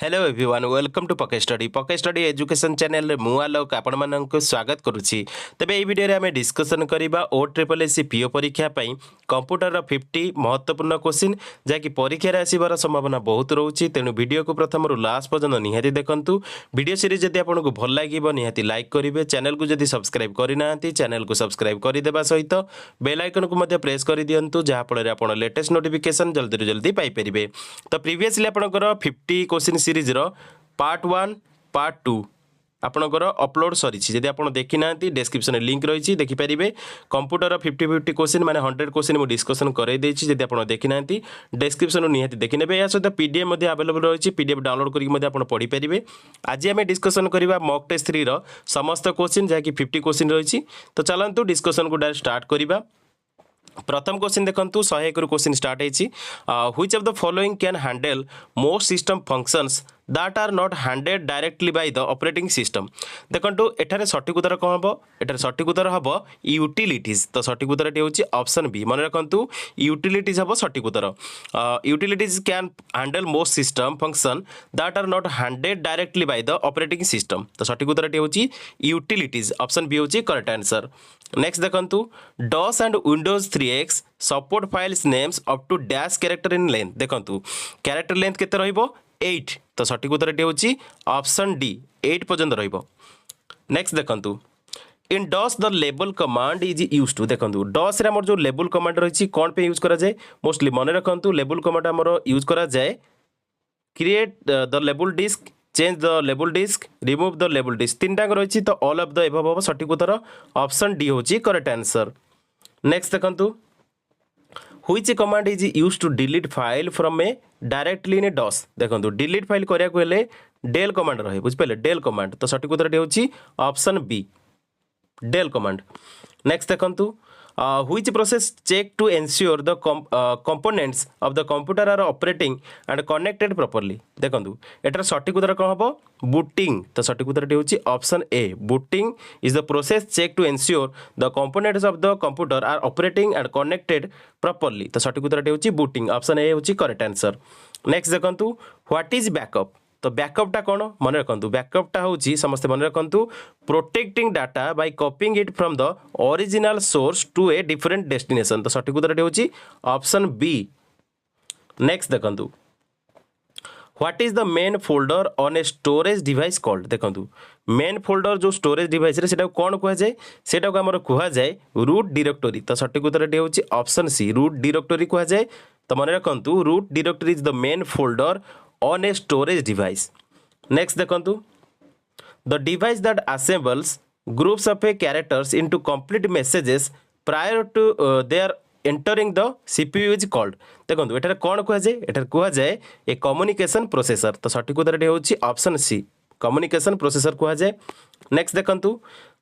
Hello everyone welcome to पके study education channel रे मु आलोक आपण मानक स्वागत करुछि। तबे एई वीडियो रे हमें डिस्कशन करबा ओ ट्रिपल एससी पीओ परीक्षा पई कंप्यूटर रो 50 महत्वपूर्ण क्वेश्चन जा कि परीक्षा रे आसीबार संभावना बहुत रहउछि। तेनु वीडियो को प्रथम रु लास्ट पर्यंत निहाती देखंतु। वीडियो सीरीज जदि आपनको भल लागिबो निहाती लाइक करिवे, चैनल को जदि सब्सक्राइब करिनांती चैनल को सब्सक्राइब करि देबा सहित बेल आइकन को मध्ये प्रेस करि दियंतु जहा फଳରେ आपण लेटेस्ट नोटिफिकेशन जल्दी रे जल्दी पाई परिबे। तो प्रीवियसली आपनकर 50 क्वेश्चन सीरीज रो पार्ट 1 पार्ट 2 आपनकर अपलोड सरीछि। जदि आपण देखि नांती डिस्क्रिप्शन लिंक रहिछि देखि परिबे। कंप्यूटर 50 क्वेश्चन माने 100 क्वेश्चन मु डिस्कशन करे देछि। जदि आपण देखि नांती डिस्क्रिप्शन निहाती देखि नेबे। या सहित पीडीएफ मध्ये अवेलेबल रहिछि, पीडीएफ डाउनलोड करि मध्ये आपण पढि परिबे। आज हमें डिस्कशन करिबा मॉक टेस्ट 3 रो समस्त क्वेश्चन जा कि 50 क्वेश्चन रहिछि। तो चलंतु डिस्कशन को डायरेक्ट स्टार्ट करिबा। प्रथम क्वेश्चन देखंतु 101 रु क्वेश्चन स्टार्ट हेछि। Which of the following can handle most system functions that are not handed directly by the operating system. देखंतु एठारे सठिक उत्तर कोन हबो? एठारे सठिक उत्तर हबो यूटिलिटीज। तो सठिक उत्तर टी होछि ऑप्शन बी। मन रखंतु यूटिलिटीज हबो सठिक उत्तर। Utilities can handle most system function that are not handed directly by the operating system. तो सठिक उत्तर टी होछि यूटिलिटीज, ऑप्शन बी होछि करेक्ट आंसर। नेक्स्ट देखंतु DOS and Windows 3x support files names up to dash character in length. देखंतु character length केते रहिबो? 8। तो सठिक उत्तर टी होछि ऑप्शन डी 8 पर्यंत रहिबो। नेक्स्ट देखंतु in DOS the label command is use to. देखंतु डॉस रे हमर जो लेबल कमांड रहिछि कोन पे यूज करा जाय? मोस्टली मन रखंतु लेबल कमांड हमर यूज करा जाय create the label disk, change the label disk, remove the label disk. तीन टाक रही तो ऑल ऑफ द एबव हम सठिक उत्तर ऑप्शन डी होची करेक्ट आंसर। नेक्स्ट देखंतु which command is use to delete file from a directly in a DOS. देखंतु डिलीट फाइल करिया को हेले डेल कमांड रहे, बुझ पले डेल कमांड। तो सठिक उत्तर होची option B del command. Next देखंतु which process check to ensure the components of the computer are operating and connected properly। देखंतु एटार सठिक उत्तर कोन हबो? बूटिंग। तो सठिक उत्तर होची option A booting is the process check to ensure the components of the computer are operating and connected properly. तो सठिक उत्तर होची बूटिंग, ऑप्शन ए होची करेक्ट आंसर। नेक्स्ट देखंतु व्हाट इज बैकअप। तो बैकअपटा कौन मन रखु? बैकअपटा हूँ समस्त मन रखु protecting data by copying it from the original source to a different destination. तो सठिक उत्तर होची ऑप्शन बी। नेक्स्ट देखंतु what is the main folder on a storage device called. देखंतु मेन फोल्डर जो स्टोरेज डिवाइस रे सेटा कोन कुआ जाय? सेटा को हमर कुआ जाय रूट डायरेक्टरी। तो सठिक उत्तर होची ऑप्शन सी रूट डायरेक्टरी कुआ जाय। तो मन रखंतु root directory is the main folder on a storage device। Next देखंतु the device that assembles groups of a characters into complete messages prior to their entering the CPU is called। देखंतु एठारे कोन कुआ जाय? एठारे कुआ जाय ए कम्युनिकेशन प्रोसेसर। तो सठिक उत्तर होची ऑप्शन सी कम्युनिकेशन प्रोसेसर कुआ जाय। नेक्स्ट देखंतु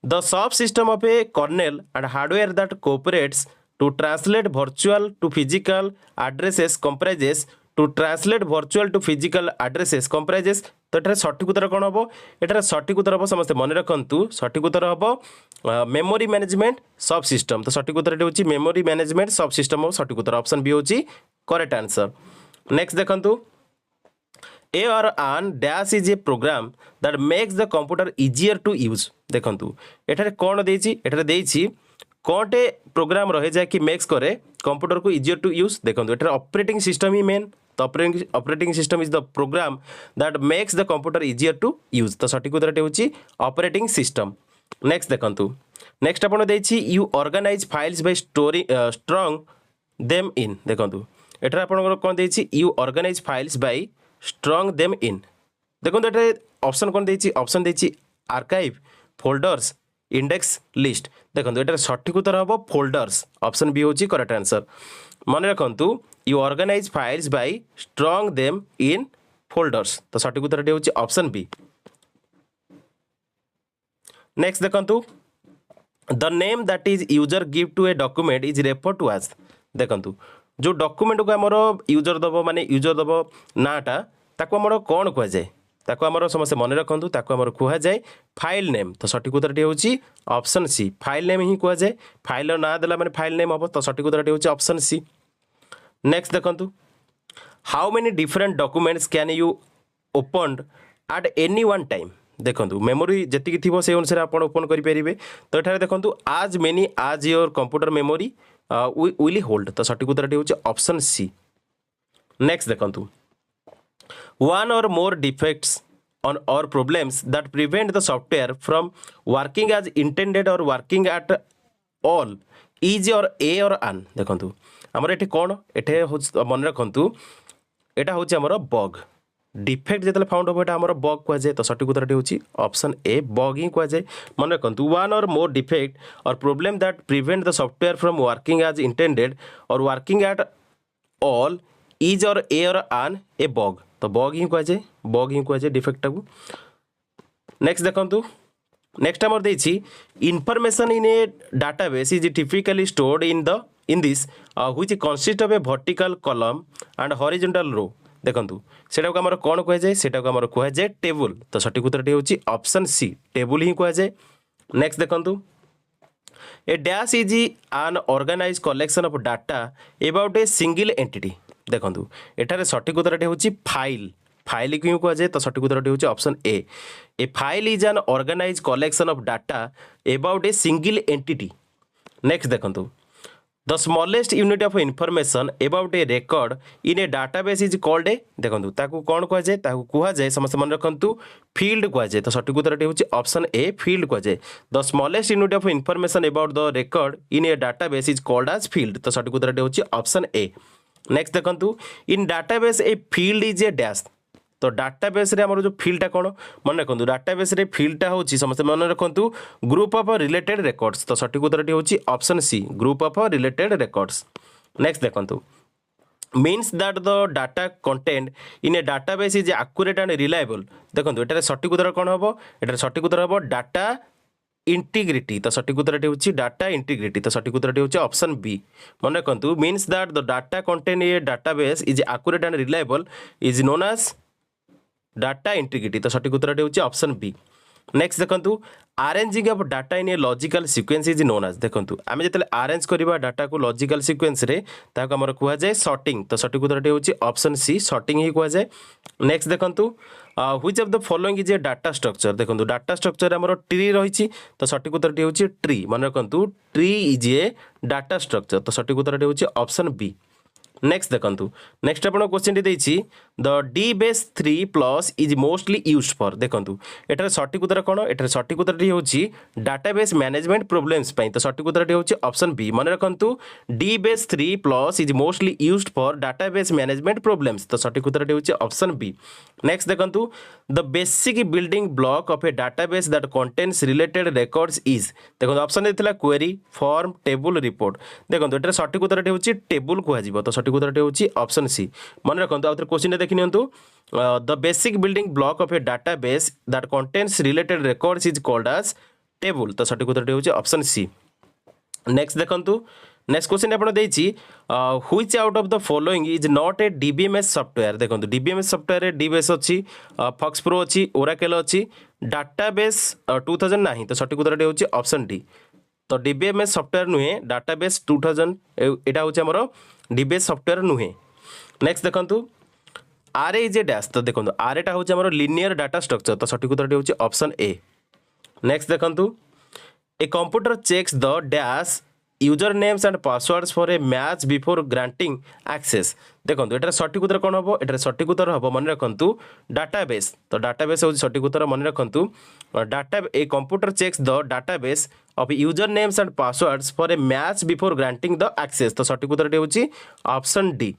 the सब system of a kernel and hardware that cooperates to translate virtual to physical addresses comprises to translate virtual to physical addresses comprises. तो एठारे सठिक उत्तर कौन हम? एठारे सठिक उत्तर हम समस्त मन रखु सठिक उत्तर हम मेमोरी मैनेजमेंट सब सिस्टम। तो सठिक उत्तर होची मेमोरी मैनेजमेंट सब सिस्टम सठिक उत्तर ऑप्शन बी होची करेक्ट आंसर। नेक्स्ट देखंतु ए और आन dash is a program that makes the computer easier to use. देखंतु एठारे कौन देछि? एठारे देछि कोटे प्रोग्राम रहे जाए कि मेक्स करे कंप्यूटर को इजियर टू यूज। देखंतु एठारे ऑपरेटिंग सिस्टम ही मेन। तो operating system is the program that makes the computer easier to use. तो सठिक उत्तर होची ऑपरेटिंग सिस्टम। नेक्स्ट देखंतु नेक्स्ट आपण देछि you organize files by storing them in. देखंतु एठारे आपण कोन देछि you organize files by storing them in. देखंतु एठारे ऑप्शन कोन देछि? ऑप्शन देछि आर्काइव, फोल्डर्स, इंडेक्स, लिस्ट। देखंतु एटार सठिक उत्तर हम फोल्डर्स, ऑप्शन बी होची करेक्ट आंसर। मन रखंतु you organize files by storing them in folders. तो सठिक उत्तर होची ऑप्शन बी। नेक्स्ट देखंतु the name that is user give to a document is refer to as. देखंतु जो डॉक्यूमेंट को हमर यूजर दबो माने यूजर दबो नाटा ताको हमर कोन कुआ जाय? ताको हमर समस्त मन रखंतु ताको हमर कुआ जाय फाइल नेम। तो सठिक उत्तर होची ऑप्शन सी फाइल नेम ही कुआ जाय। फाइल ना देला माने फाइल नेम हबो। तो सठिक उत्तर होची ऑप्शन सी। नेक्स्ट देखंतु how many different documents can you opened at any one time देखो मेमोरी जी थी से अनुसार आप ओपन करेंगे तो ये देखो आज मेनी आज your computer memory will hold तो सठिक उत्तर हूँ ऑप्शन सी। नेक्स्ट देखो one or more defects on or problems that prevent the software from working as intended or working at all is or a or an देखंतु हमर एठी कोन एठे मन रखंतु एटा होची हमर बग डिफेक्ट जेतले फाउंड हो एटा हमर बग को जाय तो सठिक उत्तर होची ऑप्शन ए बग ही को जाय मन रखंतु one or more defect or problem that prevent the software from working as intended or working at all is or a और आन ए बग तो बग ही कहुए बग ही कहुए डिफेक्ट को। नेक्स्ट देखो नेक्स्ट आमर देछि information in a database is typically stored in this which consist of a vertical column and horizontal row देखंतु सेटा को हमर कोन कहुए सेटा को हमर कहुए टेबल तो सठिक उत्तर होची ऑप्शन सी टेबल ही कहुए। नेक्स्ट देखंतु a dash is an organize collection of data about a single entity देखो एठारे सठिक उत्तर होची फाइल फाइल क्यों कहुए तो सठिक उत्तर होची option A file is an organize collection of data about a single entity. Next देखो the smallest unit of information about a record in a database is called a देखो ताकू कौन कहुए कहुए समस्त मन रखु फील्ड कहुए तो सठिक उत्तर होची ऑप्शन ए फील्ड कहुए the smallest unit of information about the record in a database is called as field तो सठिक उत्तर होची ऑप्शन ए। नेक्स्ट देखंतु in database a field is a dash तो डाटाबेस रे हमर जो फील्डटा कोन मन रखंतु डाटाबेस रे फील्डटा होची समस्त मन रखंतु ग्रुप ऑफ रिलेटेड रेकॉर्ड्स तो सठिक उत्तर होची option C group of related records. Next देखंतु means that the data content in a database is accurate and reliable देखंतु एटारे सठिक उत्तर कोन हबो एटारे सठिक उत्तर हबो डाटा इंटीग्रिटी तो सठिक उत्तर होची डाटा इंटीग्रिटी तो सठिक उत्तर होची ऑप्शन बी मन रखंतु means that the data content a database is accurate and reliable is known as data integrity तो सठिक उत्तर होची ऑप्शन बी। नेक्स्ट देखंतु arranging of data in a logical sequence is known as देखंतु आमे जतले अरेंज करबा डाटा को लॉजिकल सीक्वेंस रे ताको हमर कुआ जाय सॉर्टिंग तो सठिक उत्तर होची ऑप्शन सी सॉर्टिंग ही कुआ जाय। नेक्स्ट देखंतु which of the following is a data structure देखंतु डाटा स्ट्रक्चर हमर ट्री रहिछि तो सठिक उत्तर होची ट्री मन रखंतु tree is a data structure तो सठिक उत्तर होची ऑप्शन बी। नेक्स्ट देखंतु नेक्स्ट आपण क्वेश्चन देछि the D base 3 plus is mostly used for देखंतु एटार सठिक उत्तर कोन एटार सठिक उत्तर होछि डाटाबेस मैनेजमेंट प्रॉब्लम्स पई तो सठिक उत्तर होछि ऑप्शन बी मन रखंतु D base 3 plus is mostly used for database management problems तो सठिक उत्तर होछि ऑप्शन बी। नेक्स्ट देखंतु the basic building block of a database that contains related records is देखंतु ऑप्शन देथिला क्वेरी फॉर्म टेबल रिपोर्ट देखंतु एटार सठिक उत्तर होछि टेबल कुहा जिवो तो सठिक उत्तर होछि ऑप्शन सी मन रखंतु आउथर क्वेश्चन देखि नियंतु the basic building block of a database that contains related records is called as table तो सठिक उत्तर होछि ऑप्शन सी। नेक्स्ट देखंतु नेक्स्ट क्वेश्चन आपण देछि which out of the following is not a DBMS software देखंतु डीबीएमएस सॉफ्टवेयर रे dBase अछि फॉक्स प्रो अछि ओराकल अछि डाटाबेस 2000 नाही तो सठिक उत्तर होछि ऑप्शन डी तो डीबीएमएस सॉफ्टवेयर नुहे डाटाबेस 2000 एटा होछि हमरो डीबीएस सॉफ्टवेयर नुहे। नेक्स्ट देखंतु आर इज ए डैश तो देखंतु आर एटा होछि हमरो लिनियर डाटा स्ट्रक्चर तो सठिक उत्तर होछि ऑप्शन ए। नेक्स्ट देखंतु a computer checks the dash user names and passwords for a match before granting access देखंतु एटार सठिक उत्तर कोन हबो एटार सठिक उत्तर हबो मन रखंतु डाटाबेस तो डाटाबेस होछि सठिक उत्तर मन रखंतु data a computer checks the database of user names and passwords for a match before granting the access तो सठिक उत्तर होछि ऑप्शन डी।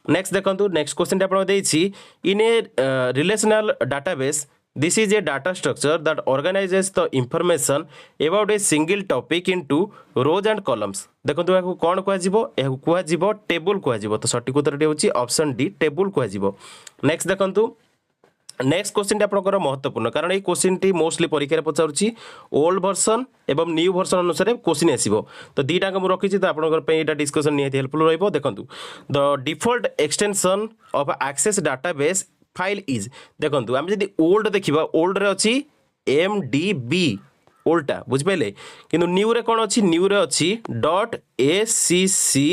नेक्स्ट देखंतु नेक्स्ट क्वेश्चन आपण देछि in a relational database this is a data structure that organizes the information about a single topic into rows and columns देखंतु याकू कोन कुआ जिवो याकू कुआ जिवो टेबल कुआ जिवो तो सठिक उत्तर होछि ऑप्शन डी टेबल कुआ जिवो। नेक्स्ट देखंतु नेक्स्ट क्वेश्चन आपनकर महत्वपूर्ण कारण ए क्वेश्चन टी मोस्टली परीक्षा रे पचारुछि ओल्ड वर्जन एवं न्यू वर्जन अनुसार क्वेश्चन आसीबो तो दीटा को रखी तो आपनकर पे एटा डिस्कशन निहाती हेल्पफुल रहइबो। देखंतु the default extension of access database file is देखंतु हम जदि ओल्ड देखिबा ओल्ड रे अछि एमडीबी ओल्डटा बुझ पाइले किंतु न्यू रे कोन अछि न्यू रे अछि .acc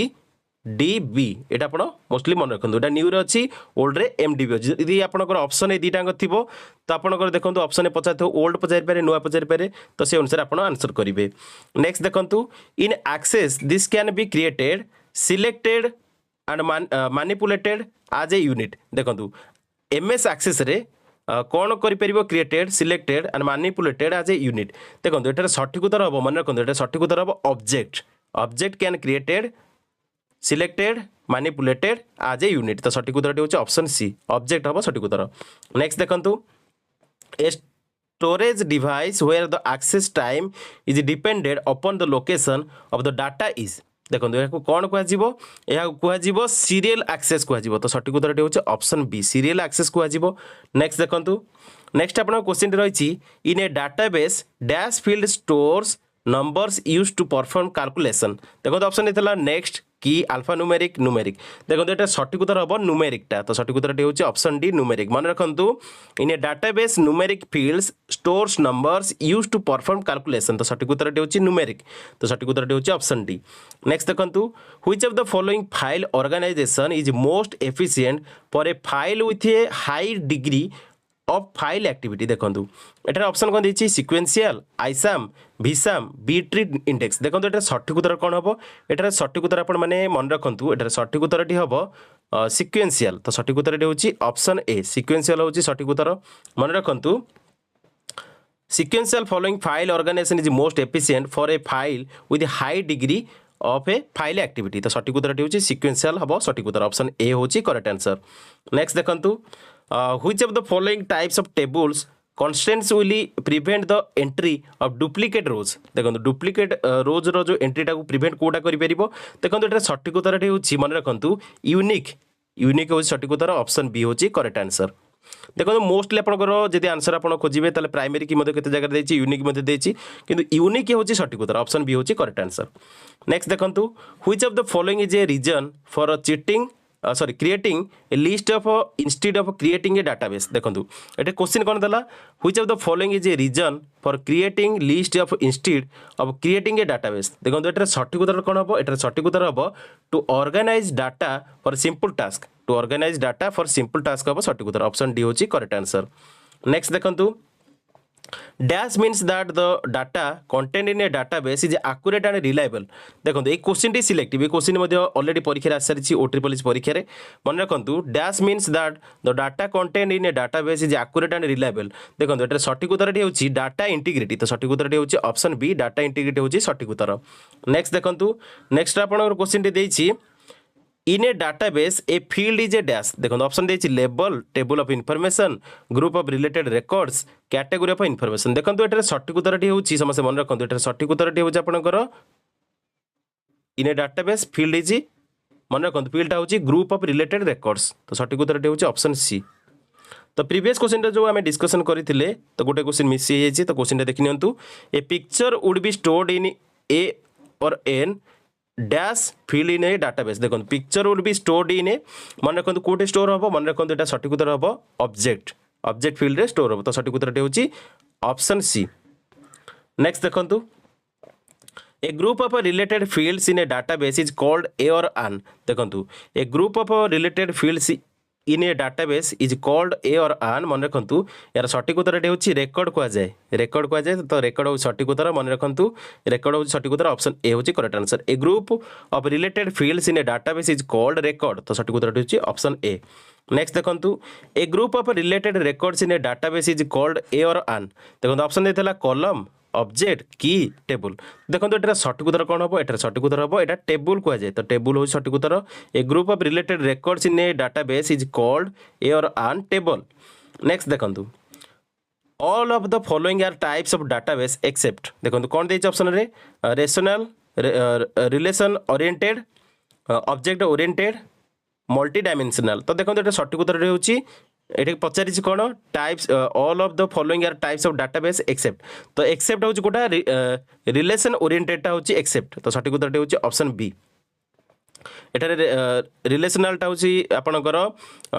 DB এটা ଆପଣ ମୋଷ୍ଟଲି ମନେ ରଖନ୍ତୁ ଏଟା ନ୍ୟୁରେ ଅଛି ଓଲ୍ଡରେ MDB ଅଛି ଯଦି ଆପଣଙ୍କର ଅପସନ୍ ଏ ଦୁଇଟାଙ୍କ ଥିବ ତ ଆପଣଙ୍କର ଦେଖନ୍ତୁ ଅପସନ୍ରେ ପଚାରିଥିବ ଓଲ୍ଡ ପଚାରିପାରେ ନୂଆ ପଚାରିପାରେ ତ ସେ ଅନୁସାରେ ଆପଣ ଆନ୍ସର କରିବେ ନେକ୍ସଟ ଦେଖନ୍ତୁ in access this can be created selected and manipulated as A unit ଦେଖନ୍ତୁ MS ଆକ୍ସେସ୍ରେ କ'ଣ କରିପାରିବ created selected and manipulated as A unit ଦେଖନ୍ତୁ ଏଠାରେ ସଠିକ ଉତ୍ତର ହେବ ମନେ ରଖନ୍ତୁ ଏଠାରେ ସଠିକ ଉତ୍ତର ହେବ object can created selected manipulated आज ए यूनिट तो सठिक उत्तर होची ऑप्शन सी ऑब्जेक्ट हम सठिक उत्तर नेक्स्ट देखंतु a storage device where the access time is depended upon the location of the data is देखो यह कौन कह सीरियल एक्सेस कह तो सठिक उत्तर होची ऑप्शन बी सीरियल एक्सेस कह नेक्स्ट देखंतु नेक्स्ट आपन क्वेश्चन रही in a database dash field stores numbers use to perform calculation देखो ऑप्शन ये नेक्स्ट की अल्फा न्यूमेरिक देखो ये सठिक उत्तर हम न्यूमेरिकटा तो सठिक उत्तर होची ऑप्शन डी न्यूमेरिक मन रखु in a database numeric fields stores numbers use to perform calculation तो सठिक उत्तर होची न्यूमेरिक तो सठिक उत्तर होची ऑप्शन डी नेक्स्ट देखंतु which of the following file organisation is most efficient for a file with a high degree of file activity देखंतु एटार ऑप्शन कोन देछि सीक्वेंशियल आईसाम भिसाम बीट्री इंडेक्स देखंतु एटार सठिक उत्तर कोन हबो एटार सठिक उत्तर आपण माने मन रखंतु एटार सठिक उत्तरटी हबो सीक्वेंशियल तो सठिक उत्तरटी होछि ऑप्शन ए सीक्वेंशियल होछि सठिक उत्तर मन रखंतु sequential following file organisation is most efficient for a file with high degree of a file activity तो सठिक उत्तरटी होछि सीक्वेंशियल हबो सठिक उत्तर ऑप्शन ए होछि करेक्ट आंसर नेक्स्ट देखंतु which of the following types of tables constraints will prevent the entry of duplicate rows देखो डुप्लिकेट रोज रो जो एंट्री टाको प्रिवेंट कोटा करि परिबो देखो एटा सठिक उत्तरटी होछि मन रखंतु यूनिक होछि सठिक उत्तर ऑप्शन बी होछि करेक्ट आंसर देखो मोस्टली आपनकर जदि आंसर आपन खोजिबे ताले प्राइमरी की मध्ये केते जगह देछि यूनिक मध्ये देछि किंतु यूनिक होछि सठिक उत्तर ऑप्शन बी होछि करेक्ट आंसर नेक्स्ट देखंतु which of the following is a reason for a cheating creating a list of instead of creating a database देखंतु एटे क्वेश्चन कोन दला which of the following is a reason for creating list of instead of creating a database देखंतु एटे सठिक उत्तर कोन हबो एटे सठिक उत्तर हबो to organize data for simple task हबो सठिक उत्तर ऑप्शन डी होची करेक्ट आंसर नेक्स्ट देखंतु dash means that the data content in a database is accurate and reliable देखो ये क्वेश्चन टी सिलेक्टिव ये क्वेश्चन ऑलरेडी परीक्षा आसी सारी OTRIPL परीक्षा रे मन रखु dash means that the data content in a database is accurate and reliable देखो एटा सठिक उत्तर होची डाटा इंटीग्रिटी तो सठिक उत्तर होची ऑप्शन बी डाटा इंटीग्रिटी होची सठिक उत्तर नेक्स्ट देखंतु नेक्स्ट आपन क्वेश्चन टी देछि in a database a field is a dash देखो ऑप्शन देछि label table of information group of related records category of information देखो एटा सठिक उत्तरटी होछि समस्त मन रखंतु एटा सठिक उत्तरटी होछि आपनकर in a database field is मन रखंतु फील्ड होछि ग्रुप ऑफ रिलेटेड रेकॉर्ड्स तो सठिक उत्तरटी होछि ऑप्शन सी तो प्रीवियस क्वेश्चन जो आम डिस्कसन करथिले तो गोटे क्वेश्चन मिस हो जाइए तो क्वेश्चन देखि नियंतु a picture would be stored in a और an dash field in a database देखो picture would be stored in a मन रखु कोटे स्टोर हम मन रखु एटा सठिक उत्तर हम ऑब्जेक्ट फील्ड रे स्टोर हम तो सठिक उत्तर होची ऑप्शन सी नेक्स्ट देखंतु a group of related fields in a database is called a और आन देखंतु a group of related fields in a database is called a और आन मन रखु यार सठिक उत्तर होची रेकॉर्ड कह जाए तो रेकॉर्ड हो सठिक उत्तर मन रखु रेकॉर्ड हो सठिक उत्तर ऑप्शन ए होची correct answer a group of related fields in a database is called record तो सठिक उत्तर होची ऑप्शन ए नेक्स्ट देखंतु a group of related records in a database is called a और आन देखंतु ऑप्शन देथला column object key table देखो एटा सठिक उत्तर कौन हम एटा सठिक उत्तर हम एटा टेबल कह जाए तो टेबल हो सठिक उत्तर a group of related records in a database is called a और आन टेबल नेक्स्ट देखंतु all of the following are types of database except देखंतु कौन देछि ऑप्शन रे relational relation oriented object oriented multidimensional तो देखो एटा सठिक उत्तर होछि एटे पचारि कौन types all of the following are types of database except तो एक्सेप्ट होछि कोटा रिलेशन ओरिएंटेडटा होछि एक्सेप्ट तो सठिक उत्तरटी होछि ऑप्शन बी एटारे रिलेशनलटा होछि आपनकर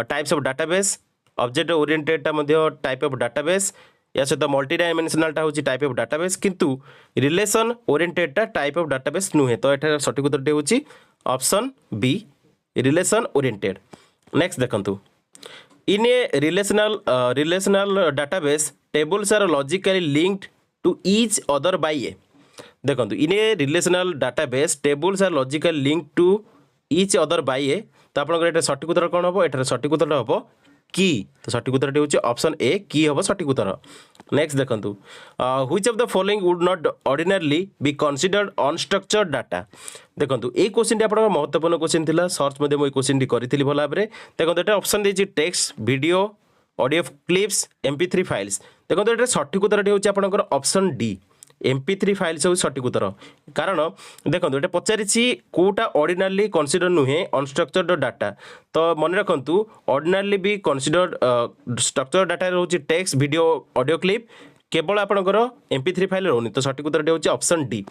टाइप्स ऑफ डाटाबेस ऑब्जेक्ट ओरिएंटेडटा मध्ये टाइप ऑफ डाटाबेस या सहित मल्टी डायमेंशनालटा हूँ टाइप ऑफ डाटाबेस किंतु रिलेशन ओरिएंटेडटा टाइप ऑफ डाटाबेस नुहे तो एठार सठिक उत्तरटी हूँ option B relation oriented. Next देखंतु in a relational database tables are logically linked to each other by a देखंतु in a relational database tables are logically linked to each other by a तो आपनकर एटा सठिक उत्तर कोन हबो एटा सठिक उत्तर हबो की तो सठिक उत्तरटी हूँ ऑप्शन ए की हबो सठिक उत्तर। नेक्स्ट देखंतु which of the following would not ordinarily be considered unstructured data देखंतु ए क्वेश्चन टी आपन महत्वपूर्ण क्वेश्चन थिला सर्च मध्ये मोई क्वेश्चन टी करिथिली भला भाबरे देखंतु एटा ऑप्शन देछि text video audio clips MP3 files देखंतु एटा सठिक उत्तरटी हूँ आपनकर ऑप्शन डी MP3 फाइल्स हूँ सठिक उत्तर कारण देखो ये पचारि कौटा ऑर्डिनरली कनसीडर नुहे अनस्ट्रक्चर्ड डाटा तो मन रखु ऑर्डिनरली भी कनसीडर स्ट्रक्चर डाटा रोचे टेक्स्ट वीडियो ऑडियो क्लिप केवल आपंकर MP3 फाइल रोनी तो सठिक उत्तर हूँ ऑप्शन डी।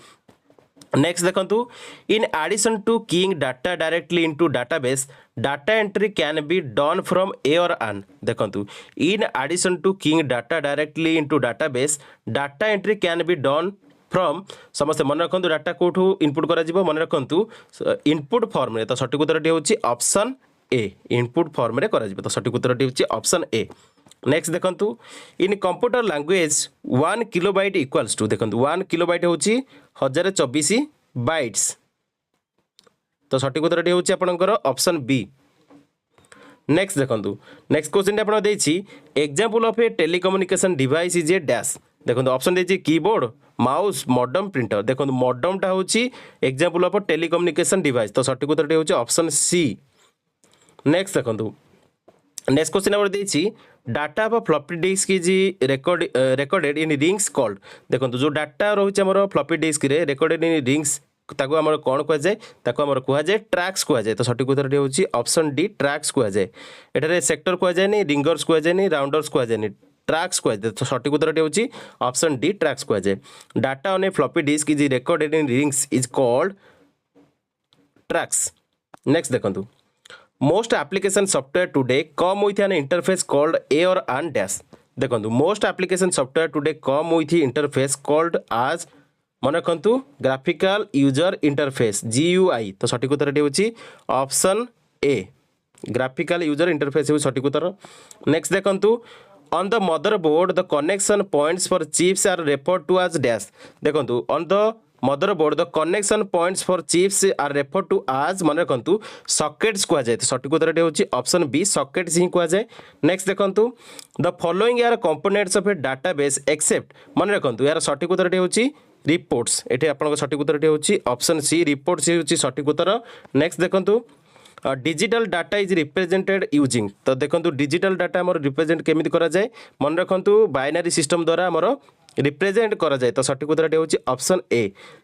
नेक्स्ट देखंतु in addition to keying data directly into database data entry can be done from a और आन देखंतु in addition to keying data directly into database data entry can be done from समस्त मन रखु data कोठू input करा जिवो मन रखु input form रे तो सठिक उत्तर हूँ ऑप्शन ए इनपुट फॉर्म रे करा जिवो तो सठिक उत्तर हूँ ऑप्शन ए। नेक्स्ट देखंतु in computer language 1 kilobyte equals to देखंतु 1 किलोबाइट होची 1024 बाइट्स तो सठिक उत्तर हूँ आपनकर ऑप्शन बी। नेक्स्ट देखंतु नेक्स्ट क्वेश्चन आपन देछि example of a telecommunication device is a dash देखंतु ऑप्शन देछि कीबोर्ड माउस मॉडम प्रिंटर देखंतु मॉडमटा होची एग्जांपल ऑफ टेलीकम्युनिकेशन डिवाइस तो सठिक उत्तर हूँ ऑप्शन सी। नेक्स्ट देखंतु नेक्स्ट क्वेश्चन आपन देछि data of floppy disk is recorded in rings called देखंतु जो डाटा रोचे हमर फ्लॉपी डिस्क रे रेकॉर्डेड इन रिंग्स ताको हमर कोन कह जाय ताको हमर कह जाय ट्रैक्स कह जाय तो सठिक उत्तर होची ऑप्शन डी ट्रैक्स कह जाय एटारे सेक्टर कह जाय नि रिंगर्स कह जाय नि राउंडर्स कह जाय नि ट्रैक्स कह जाय तो सठिक उत्तर होची ऑप्शन डी ट्रैक्स कह जाय data on a floppy disk is recorded in rings is called tracks. Next देखंतु most application software today come with an interface called a और आन डैश देखंतु most application software today come with interface called आज मन रखु graphical user interface GUI तो सठिक उत्तर होची option A graphical user interface सठिक उत्तर। नेक्स्ट देखंतु on the motherboard the connection points for chips are referred to as dash देखंतु on the motherboard the connection points for chips are refer to आज मन रखु सॉकेट्स कह जाए तो सठिक उत्तर होची ऑप्शन बी सॉकेट्स ही कह जाए। नेक्स्ट देखंतु the following are components of a database except मन रखु यार सठिक उत्तर होची रिपोर्ट्स एठी आपन सठिक उत्तर होची ऑप्शन सी रिपोर्ट्स होची सठिक उत्तर। नेक्स्ट देखंतु digital data is represented using तो देखंतु डिजिटल डाटा हमर रिप्रेजेंट केमिति करा जाए मन रखु बाइनरी सिस्टम द्वारा हमर रिप्रेजेंट करा जाए तो सठिक उत्तर होची ऑप्शन ए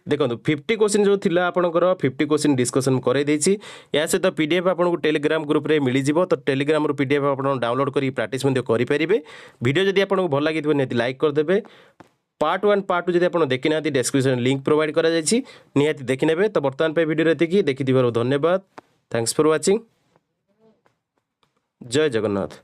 देखंतु 50 क्वेश्चन जो थिला आपनकर 50 क्वेश्चन डिस्कशन करे देछि या सहित PDF आपनको टेलीग्राम ग्रुप रे मिली जिवो तो टेलीग्राम रो PDF आपन डाउनलोड करी प्रैक्टिस मध्ये करि परिबे। वीडियो जदि आपनको भल लागितबो नेति लाइक कर देबे पार्ट 1 पार्ट 2 जदि आपन देखि नाथि डिस्क्रिप्शन लिंक प्रोवाइड करा जायछि निहाती देखि नेबे तो वर्तमान पे वीडियो रेति की देखि दिबारो धन्यवाद। Thanks for watching. जय जगन्नाथ।